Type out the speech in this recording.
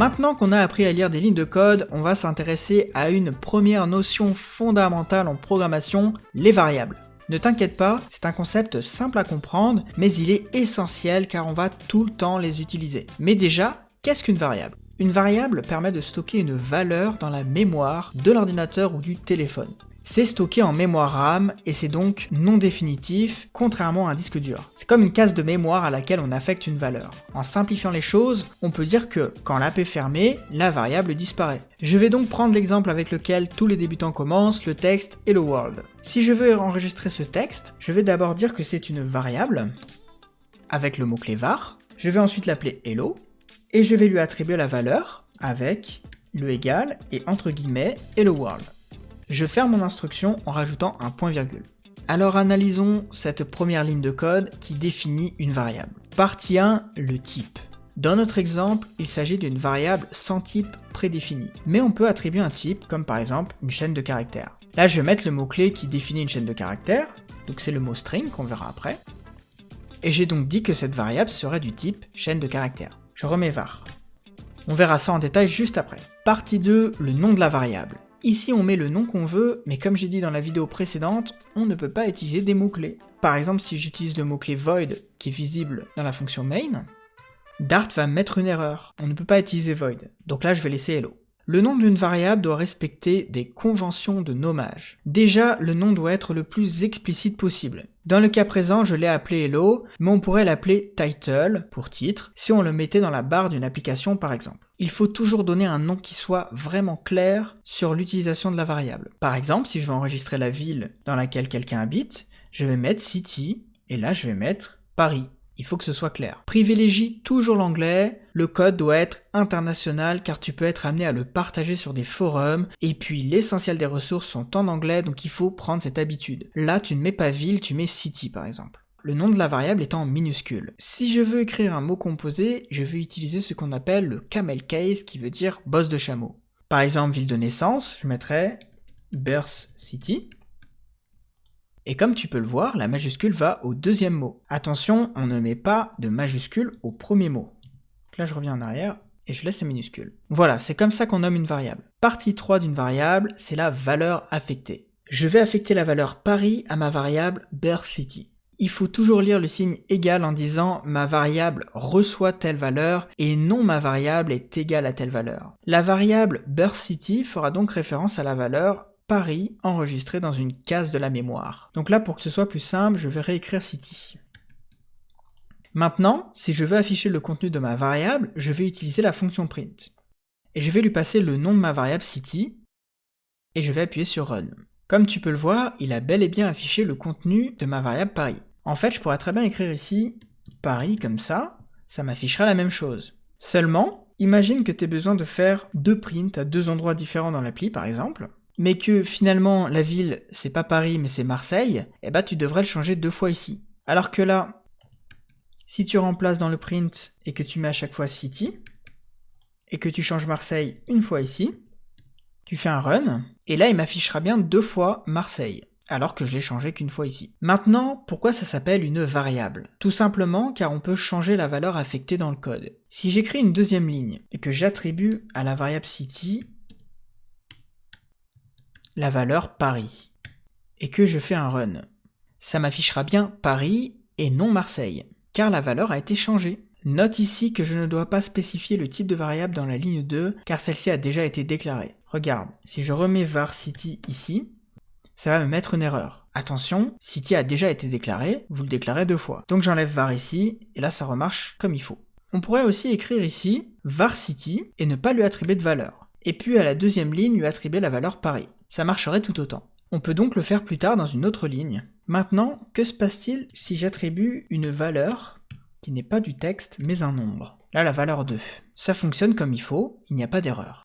Maintenant qu'on a appris à lire des lignes de code, on va s'intéresser à une première notion fondamentale en programmation, les variables. Ne t'inquiète pas, c'est un concept simple à comprendre, mais il est essentiel car on va tout le temps les utiliser. Mais déjà, qu'est-ce qu'une variable ? Une variable permet de stocker une valeur dans la mémoire de l'ordinateur ou du téléphone. C'est stocké en mémoire RAM et c'est donc non définitif, contrairement à un disque dur. C'est comme une case de mémoire à laquelle on affecte une valeur. En simplifiant les choses, on peut dire que quand l'app est fermée, la variable disparaît. Je vais donc prendre l'exemple avec lequel tous les débutants commencent, le texte Hello World. Si je veux enregistrer ce texte, je vais d'abord dire que c'est une variable avec le mot-clé var. Je vais ensuite l'appeler Hello et je vais lui attribuer la valeur avec le égal et entre guillemets Hello World. Je ferme mon instruction en rajoutant un point-virgule. Alors analysons cette première ligne de code qui définit une variable. Partie 1, le type. Dans notre exemple, il s'agit d'une variable sans type prédéfini. Mais on peut attribuer un type, comme par exemple une chaîne de caractères. Là, je vais mettre le mot-clé qui définit une chaîne de caractères, donc c'est le mot string qu'on verra après. Et j'ai donc dit que cette variable serait du type chaîne de caractères. Je remets var. On verra ça en détail juste après. Partie 2, le nom de la variable. Ici on met le nom qu'on veut, mais comme j'ai dit dans la vidéo précédente, on ne peut pas utiliser des mots-clés. Par exemple, si j'utilise le mot-clé void qui est visible dans la fonction main, Dart va me mettre une erreur. On ne peut pas utiliser void. Donc là je vais laisser hello. Le nom d'une variable doit respecter des conventions de nommage. Déjà, le nom doit être le plus explicite possible. Dans le cas présent, je l'ai appelé hello, mais on pourrait l'appeler title, pour titre, si on le mettait dans la barre d'une application par exemple. Il faut toujours donner un nom qui soit vraiment clair sur l'utilisation de la variable. Par exemple, si je veux enregistrer la ville dans laquelle quelqu'un habite, je vais mettre city, et là je vais mettre Paris. Il faut que ce soit clair. Privilégie toujours l'anglais, le code doit être international car tu peux être amené à le partager sur des forums, et puis l'essentiel des ressources sont en anglais donc il faut prendre cette habitude. Là tu ne mets pas ville, tu mets city par exemple. Le nom de la variable est en minuscule. Si je veux écrire un mot composé, je vais utiliser ce qu'on appelle le camel case qui veut dire bosse de chameau. Par exemple ville de naissance, je mettrais birth city. Et comme tu peux le voir, la majuscule va au deuxième mot. Attention, on ne met pas de majuscule au premier mot. Donc là, je reviens en arrière et je laisse la minuscule. Voilà, c'est comme ça qu'on nomme une variable. Partie 3 d'une variable, c'est la valeur affectée. Je vais affecter la valeur Paris à ma variable birth city. Il faut toujours lire le signe égal en disant ma variable reçoit telle valeur et non ma variable est égale à telle valeur. La variable birth city fera donc référence à la valeur Paris enregistré dans une case de la mémoire. Donc là, pour que ce soit plus simple, je vais réécrire city. Maintenant, si je veux afficher le contenu de ma variable, je vais utiliser la fonction print. Et je vais lui passer le nom de ma variable city, et je vais appuyer sur run. Comme tu peux le voir, il a bel et bien affiché le contenu de ma variable Paris. En fait, je pourrais très bien écrire ici Paris comme ça m'affichera la même chose. Seulement, imagine que tu aies besoin de faire deux prints à deux endroits différents dans l'appli, par exemple, mais que finalement la ville c'est pas Paris mais c'est Marseille, et bah tu devrais le changer deux fois ici. Alors que là, si tu remplaces dans le print et que tu mets à chaque fois city, et que tu changes Marseille une fois ici, tu fais un run, et là il m'affichera bien deux fois Marseille, alors que je l'ai changé qu'une fois ici. Maintenant, pourquoi ça s'appelle une variable ? Tout simplement car on peut changer la valeur affectée dans le code. Si j'écris une deuxième ligne, et que j'attribue à la variable city la valeur Paris, et que je fais un run, ça m'affichera bien Paris et non Marseille, car la valeur a été changée. Note ici que je ne dois pas spécifier le type de variable dans la ligne 2, car celle-ci a déjà été déclarée. Regarde, si je remets var city ici, ça va me mettre une erreur. Attention, city a déjà été déclaré, vous le déclarez deux fois. Donc j'enlève var ici, et là ça remarche comme il faut. On pourrait aussi écrire ici var city et ne pas lui attribuer de valeur. Et puis à la deuxième ligne lui attribuer la valeur Paris. Ça marcherait tout autant. On peut donc le faire plus tard dans une autre ligne. Maintenant, que se passe-t-il si j'attribue une valeur qui n'est pas du texte mais un nombre ? Là, la valeur 2. Ça fonctionne comme il faut, il n'y a pas d'erreur.